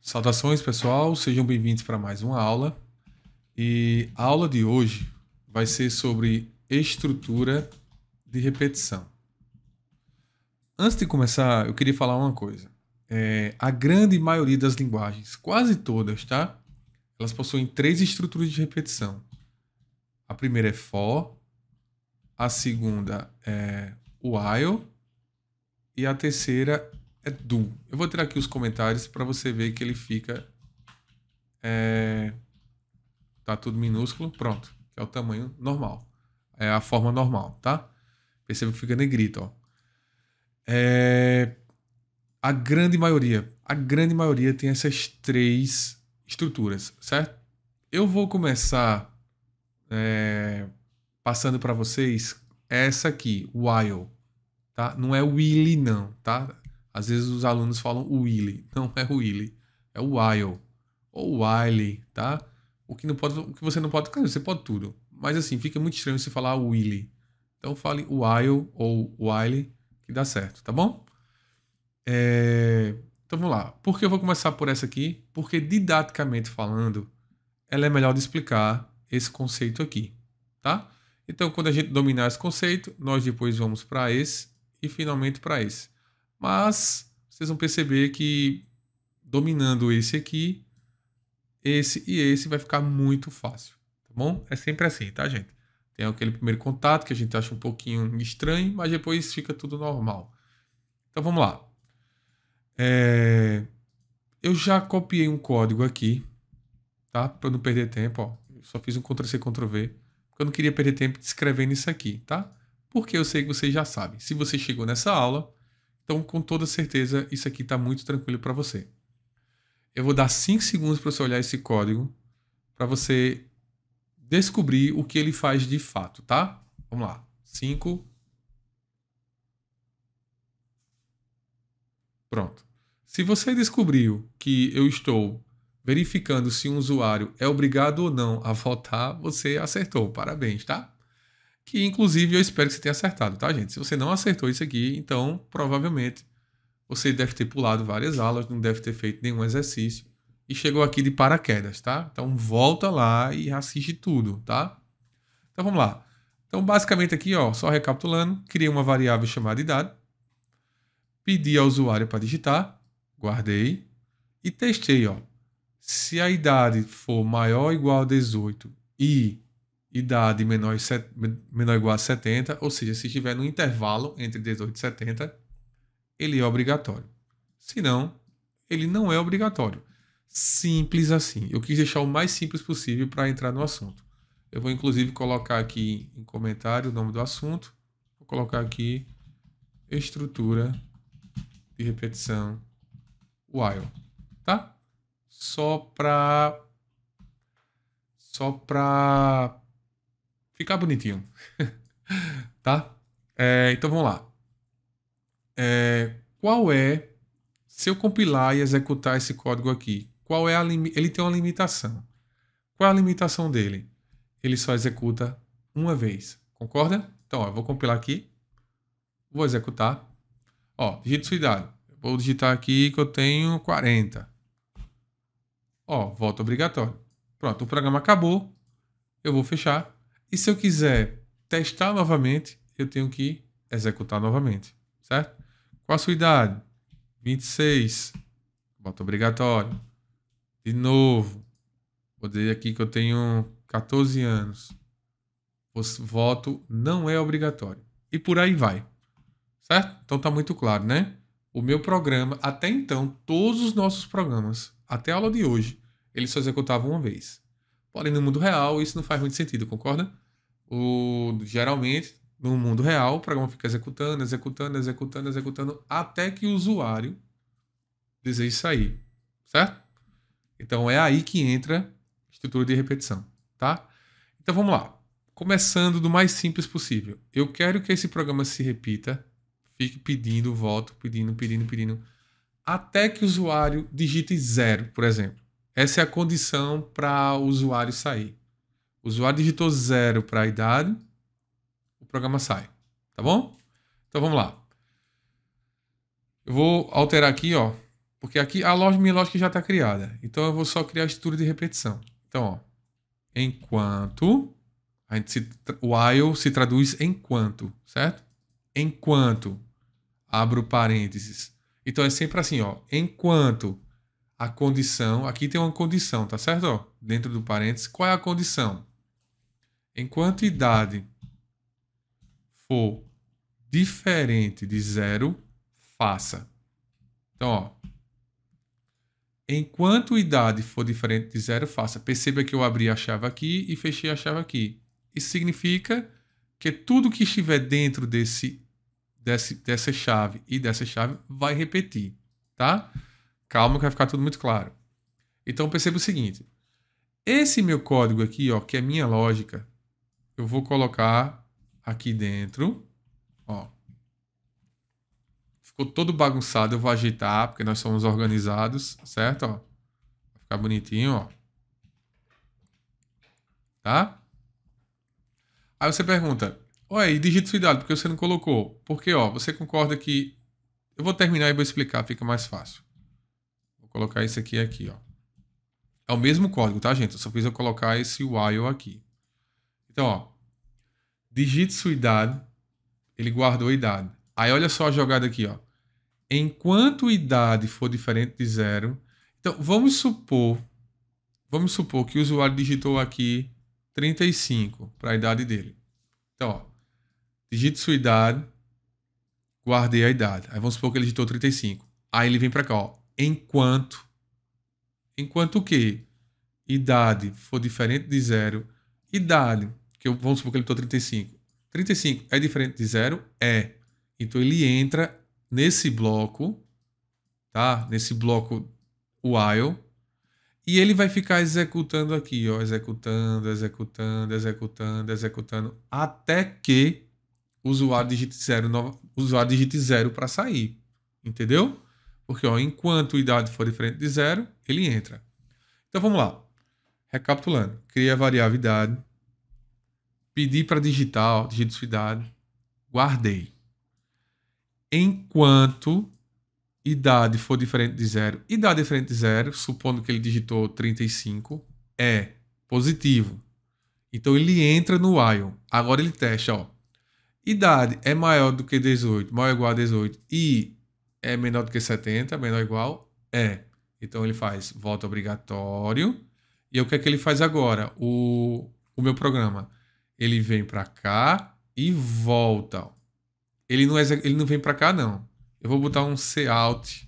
Saudações, pessoal, sejam bem-vindos para mais uma aula. E a aula de hoje vai ser sobre estrutura de repetição. Antes de começar, eu queria falar uma coisa. A grande maioria das linguagens, quase todas, tá? Elas possuem três estruturas de repetição. A primeira é for, a segunda é while e a terceira é do. Eu vou tirar aqui os comentários para você ver que ele fica... Tá tudo minúsculo, pronto. Que é o tamanho normal. É a forma normal, tá? Perceba que fica negrito, ó. A grande maioria tem essas três estruturas, certo? Eu vou começar passando para vocês essa aqui, while, tá? Não é willy não, tá? Às vezes os alunos falam willy, não é willy, é while ou while, tá? O que você não pode, claro, você pode tudo, mas assim, fica muito estranho você falar willy. Então fale while ou while que dá certo, tá bom? Então vamos lá. Por que eu vou começar por essa aqui? Porque didaticamente falando, ela é melhor de explicar esse conceito aqui, tá? Então, quando a gente dominar esse conceito, nós depois vamos para esse e finalmente para esse. Mas vocês vão perceber que dominando esse aqui, esse e esse vai ficar muito fácil, tá bom? É sempre assim, tá, gente? Tem aquele primeiro contato que a gente acha um pouquinho estranho, mas depois fica tudo normal. Então vamos lá. Eu já copiei um código aqui, tá? Para não perder tempo, ó. Eu só fiz um Ctrl+C, Ctrl+V, porque eu não queria perder tempo escrevendo isso aqui, tá? Porque eu sei que vocês já sabem. Se você chegou nessa aula, então com toda certeza isso aqui está muito tranquilo para você. Eu vou dar 5 segundos para você olhar esse código, para você descobrir o que ele faz de fato, tá? Vamos lá. 5. Pronto. Se você descobriu que eu estou verificando se um usuário é obrigado ou não a votar, você acertou. Parabéns, tá? Que inclusive eu espero que você tenha acertado, tá, gente? Se você não acertou isso aqui, então provavelmente você deve ter pulado várias aulas, não deve ter feito nenhum exercício e chegou aqui de paraquedas, tá? Então volta lá e assiste tudo, tá? Então vamos lá. Então basicamente aqui, ó, só recapitulando, criei uma variável chamada idade, pedi ao usuário para digitar, guardei e testei, ó. Se a idade for maior ou igual a 18 e idade menor ou igual a 70, ou seja, se estiver no intervalo entre 18 e 70, ele é obrigatório. Se não, ele não é obrigatório. Simples assim. Eu quis deixar o mais simples possível para entrar no assunto. Eu vou inclusive colocar aqui em comentário o nome do assunto. Vou colocar aqui estrutura de repetição while, tá? Só para ficar bonitinho, tá? Então vamos lá. Qual é, se eu compilar e executar esse código aqui, qual é ele tem uma limitação. Qual é a limitação dele? Ele só executa uma vez, concorda? Então, ó, eu vou compilar aqui, vou executar. Ó, digito sua idade. Vou digitar aqui que eu tenho 40. Ó, volta obrigatório. Pronto, o programa acabou. Eu vou fechar. E se eu quiser testar novamente, eu tenho que executar novamente, certo? Qual a sua idade? 26. Volta obrigatório. De novo. Vou dizer aqui que eu tenho 14 anos. O voto não é obrigatório. E por aí vai. Certo? Então tá muito claro, né? O meu programa, até então, todos os nossos programas, até a aula de hoje, eles só executavam uma vez. Porém, no mundo real, isso não faz muito sentido, concorda? Geralmente, no mundo real, o programa fica executando, executando, executando, executando, até que o usuário deseje sair. Certo? Então é aí que entra a estrutura de repetição, tá? Então vamos lá. Começando do mais simples possível. Eu quero que esse programa se repita, fique pedindo voto, pedindo, pedindo, pedindo, até que o usuário digite 0, por exemplo. Essa é a condição para o usuário sair. O usuário digitou 0 para a idade, o programa sai, tá bom? Então vamos lá. Eu vou alterar aqui, ó. Porque aqui minha lógica já está criada. Então eu vou só criar a estrutura de repetição. Então, ó, enquanto o while se traduz enquanto, certo? Enquanto, abro parênteses. Então é sempre assim, ó, enquanto a condição, aqui tem uma condição, tá certo? Ó, dentro do parênteses, qual é a condição? Enquanto idade for diferente de 0, faça. Então, ó, enquanto idade for diferente de 0, faça. Perceba que eu abri a chave aqui e fechei a chave aqui. Isso significa que tudo que estiver dentro dessa chave e dessa chave vai repetir, tá? Calma que vai ficar tudo muito claro. Então perceba o seguinte. Esse meu código aqui, ó, que é minha lógica, eu vou colocar aqui dentro, ó. Ficou todo bagunçado, eu vou ajeitar, porque nós somos organizados, certo? Ó, vai ficar bonitinho, ó. Tá? Aí você pergunta, ué, e digita sua idade, por que você não colocou? Porque, ó, você concorda que... Eu vou terminar e vou explicar, fica mais fácil. Vou colocar isso aqui, ó. É o mesmo código, tá, gente? Eu só fiz eu colocar esse while aqui. Então, ó, digite sua idade, ele guardou a idade. Aí olha só a jogada aqui, ó. Enquanto idade for diferente de 0, então vamos supor que o usuário digitou aqui 35 para a idade dele. Então, ó, digite sua idade, guardei a idade. Aí vamos supor que ele digitou 35. Aí ele vem para cá, ó. Enquanto o quê? Idade for diferente de 0. Idade, vamos supor que ele digitou 35. 35 é diferente de 0? É. Então ele entra nesse bloco, tá? Nesse bloco while. E ele vai ficar executando aqui, ó, executando, até que o usuário digite 0 para sair. Entendeu? Porque, ó, enquanto a idade for diferente de 0, ele entra. Então vamos lá. Recapitulando. Cria a variável idade. Pedi para digitar, ó, digite sua idade. Guardei. Enquanto idade for diferente de 0, idade diferente de 0, supondo que ele digitou 35, é positivo. Então ele entra no while. Agora ele testa, ó. Idade é maior do que 18, maior ou igual a 18 e é menor do que 70, menor ou igual? É. Então ele faz volta obrigatório. E o que é que ele faz agora? O meu programa. Ele vem para cá e volta. Ele não vem para cá, não. Eu vou botar um cout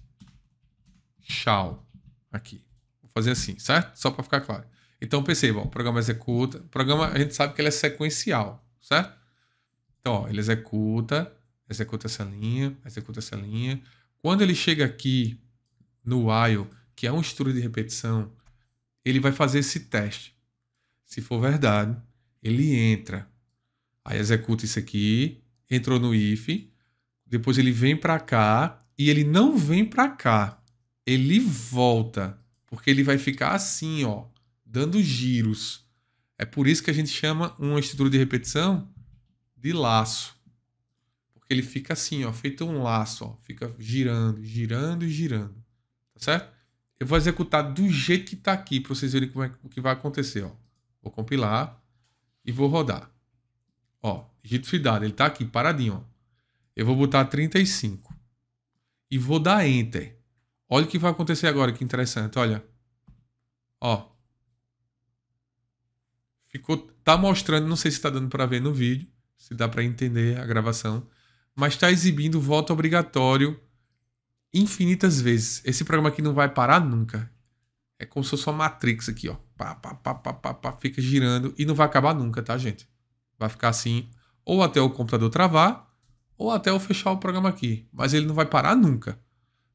shall aqui. Vou fazer assim, certo? Só para ficar claro. Então perceba, ó, o programa executa. O programa, a gente sabe que ele é sequencial, certo? Então, ó, ele executa essa linha. Quando ele chega aqui no while, que é um estudo de repetição, ele vai fazer esse teste. Se for verdade, ele entra. Aí executa isso aqui, entrou no if, depois ele vem para cá e ele não vem para cá. Ele volta, porque ele vai ficar assim, ó, dando giros. É por isso que a gente chama uma estrutura de repetição de laço. Porque ele fica assim, ó, feito um laço, ó, fica girando, girando e girando. Tá certo? Eu vou executar do jeito que está aqui, para vocês verem o que vai acontecer, ó. Vou compilar e vou rodar. Ó, digito sua idade, ele está aqui paradinho, ó. Eu vou botar 35 e vou dar Enter. Olha o que vai acontecer agora, que interessante, olha. Ó. Tá mostrando, não sei se está dando para ver no vídeo, se dá para entender a gravação, mas está exibindo voto obrigatório infinitas vezes. Esse programa aqui não vai parar nunca. É como se fosse uma Matrix aqui, ó. Pá, pá, pá, pá, pá, pá, fica girando e não vai acabar nunca, tá, gente? Vai ficar assim, ou até o computador travar, ou até eu fechar o programa aqui. Mas ele não vai parar nunca.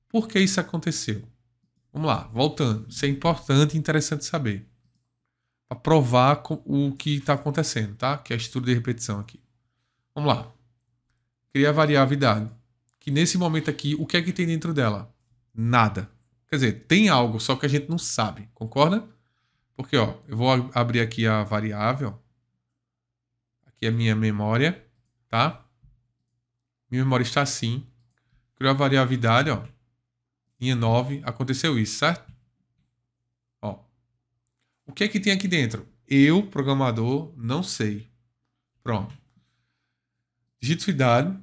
Por que isso aconteceu? Vamos lá, voltando. Isso é importante e interessante saber. Para provar o que está acontecendo, tá? Que é a estrutura de repetição aqui. Vamos lá. Cria a variável idade. Que nesse momento aqui, o que é que tem dentro dela? Nada. Quer dizer, tem algo, só que a gente não sabe. Concorda? Porque, ó, eu vou abrir aqui a variável. Aqui é a minha memória, tá? Minha memória está assim. Criou a variável idade, ó. linha 9, aconteceu isso, certo? Ó, o que é que tem aqui dentro? Eu, programador, não sei. Pronto. Digito sua idade.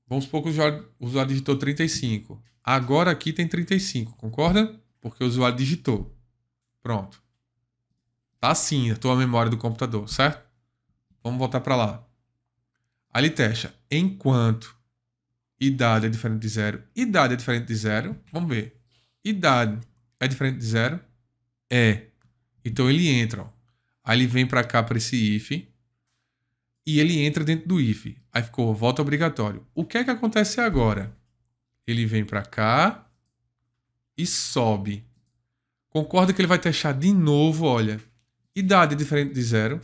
Vamos supor que o usuário digitou 35. Agora aqui tem 35, concorda? Porque o usuário digitou. Pronto. Tá assim a tua memória do computador, certo? Vamos voltar para lá. Aí ele testa. Enquanto idade é diferente de zero, idade é diferente de zero. Vamos ver. Idade é diferente de zero? É. Então ele entra. Ó. Aí ele vem para cá para esse if. E ele entra dentro do if. Aí ficou volta obrigatório. O que é que acontece agora? Ele vem para cá e sobe. Concorda que ele vai testar de novo, olha. Idade é diferente de zero.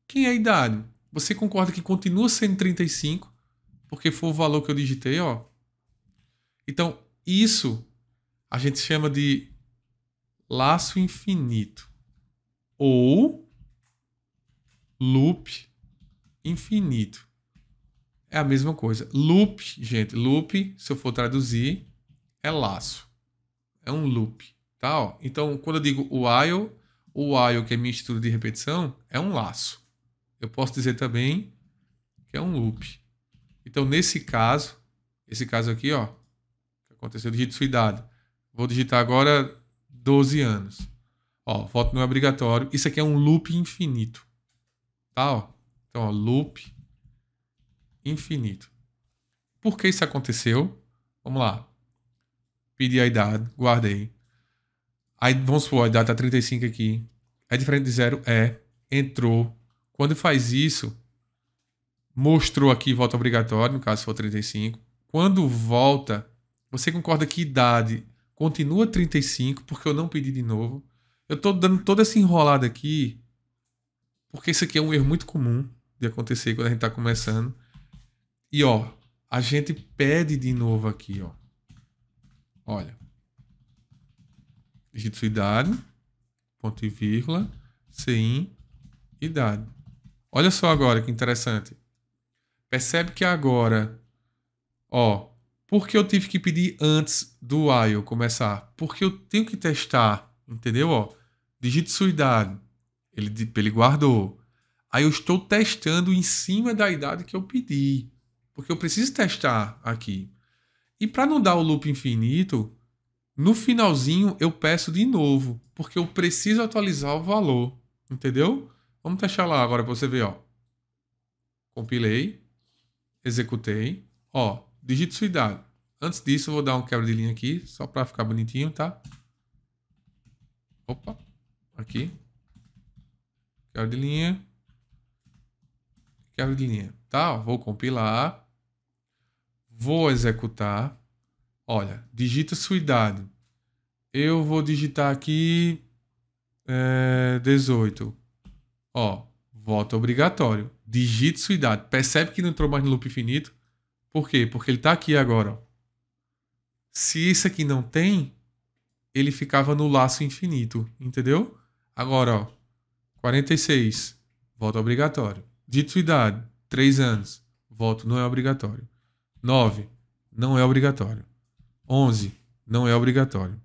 Quem é a idade? Você concorda que continua sendo 35, porque foi o valor que eu digitei, ó. Então, isso a gente chama de laço infinito. Ou loop infinito. É a mesma coisa. Loop, gente, loop, se eu for traduzir, é laço. É um loop, tá? Ó. Então, quando eu digo o while, que é mistura de repetição, é um laço. Eu posso dizer também que é um loop. Então, nesse caso, esse caso aqui, ó, que aconteceu, eu digito sua idade. Vou digitar agora 12 anos. Ó, voto não é obrigatório. Isso aqui é um loop infinito. Tá, ó. Então, ó, loop infinito. Por que isso aconteceu? Vamos lá. Pedi a idade, guardei. Aí, vamos supor, a idade tá 35 aqui. É diferente de zero? É. Entrou. Quando faz isso, mostrou aqui volta obrigatório, no caso se for 35. Quando volta, você concorda que idade continua 35, porque eu não pedi de novo. Eu tô dando toda essa enrolada aqui, porque isso aqui é um erro muito comum de acontecer quando a gente tá começando. E, ó, a gente pede de novo aqui, ó. Olha. Digito sua idade, ponto e vírgula, CIN, idade. Olha só agora que interessante. Percebe que agora, ó, por que eu tive que pedir antes do while começar? Porque eu tenho que testar, entendeu? Ó, digite sua idade. Ele guardou. Aí eu estou testando em cima da idade que eu pedi. Porque eu preciso testar aqui. E para não dar o loop infinito, no finalzinho eu peço de novo. Porque eu preciso atualizar o valor. Entendeu? Vamos testar lá agora para você ver, ó. Compilei. Executei. Ó, digite sua idade. Antes disso, eu vou dar um quebra de linha aqui, só para ficar bonitinho, tá? Opa, aqui. Quebra de linha. Quebra de linha. Tá, ó, vou compilar. Vou executar. Olha, digita sua idade. Eu vou digitar aqui 18. Ó, volta obrigatório. Digite sua idade. Percebe que não entrou mais no loop infinito? Por quê? Porque ele está aqui agora. Ó. Se isso aqui não tem, ele ficava no laço infinito, entendeu? Agora, ó, 46, voto obrigatório. Dito sua idade, 3 anos, voto não é obrigatório. 9, não é obrigatório. 11, não é obrigatório.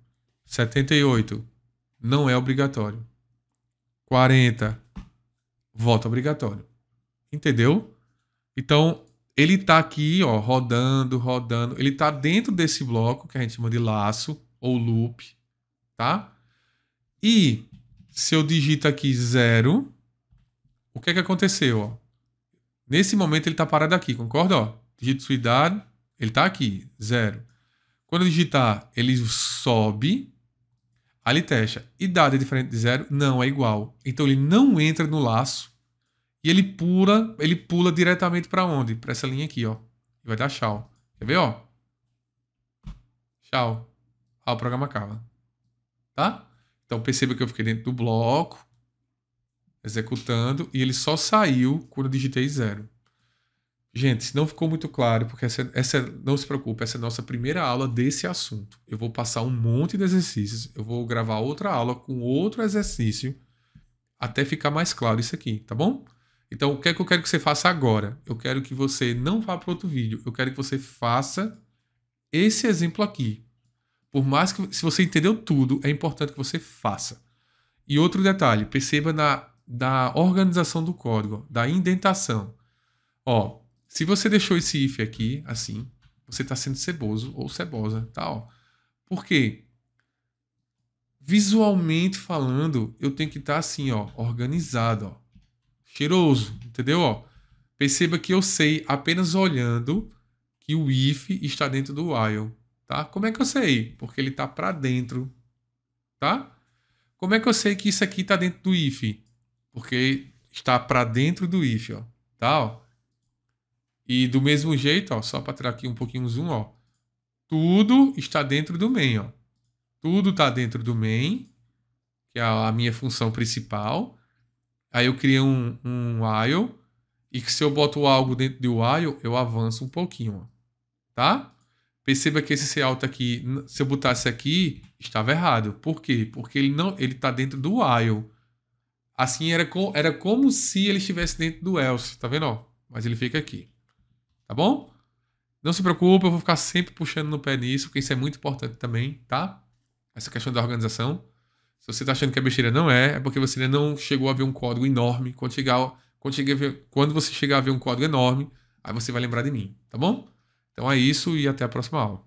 78, não é obrigatório. 40, voto obrigatório. Entendeu? Então, ele está aqui, ó, rodando, rodando. Ele está dentro desse bloco que a gente chama de laço ou loop, tá? E se eu digito aqui 0, o que é que aconteceu, ó? Nesse momento ele está parado aqui, concorda? Ó, digito sua idade, ele está aqui, 0. Quando eu digitar, ele sobe, aí ele testa. Idade é diferente de 0? Não, é igual. Então ele não entra no laço e ele pula diretamente para onde? Para essa linha aqui, ó. E vai dar tchau. Quer ver, ó? Tchau. Aí o programa acaba. Tá? Então perceba que eu fiquei dentro do bloco, executando, e ele só saiu quando eu digitei 0. Gente, se não ficou muito claro, porque não se preocupe, essa é a nossa primeira aula desse assunto. Eu vou passar um monte de exercícios, eu vou gravar outra aula com outro exercício, até ficar mais claro isso aqui, tá bom? Então, o que é que eu quero que você faça agora? Eu quero que você não vá para outro vídeo, eu quero que você faça esse exemplo aqui. Por mais que, se você entendeu tudo, é importante que você faça. E outro detalhe, perceba da organização do código, da indentação. Ó, se você deixou esse if aqui, assim, você está sendo ceboso ou cebosa, tá? Ó. Por quê? Visualmente falando, eu tenho que estar assim, ó, organizado, ó, cheiroso, entendeu? Ó, perceba que eu sei apenas olhando que o if está dentro do while, tá? Como é que eu sei? Porque ele está para dentro, tá? Como é que eu sei que isso aqui está dentro do if? Porque está para dentro do if, ó, tá? Ó. E do mesmo jeito, ó, só para tirar aqui um pouquinho o zoom, ó, tudo está dentro do main, ó. Tudo está dentro do main, que é a minha função principal. Aí eu crio um while, e que se eu boto algo dentro do while, eu avanço um pouquinho, ó, tá? Perceba que esse alto aqui, se eu botasse aqui, estava errado. Por quê? Porque ele está dentro do while. Assim era como se ele estivesse dentro do else, tá vendo? Ó? Mas ele fica aqui, tá bom? Não se preocupe, eu vou ficar sempre puxando no pé nisso, porque isso é muito importante também, tá? Essa questão da organização. Se você está achando que é besteira, não é porque você ainda não chegou a ver um código enorme. Quando você chegar a ver um código enorme, aí você vai lembrar de mim, tá bom? Então é isso e até a próxima aula.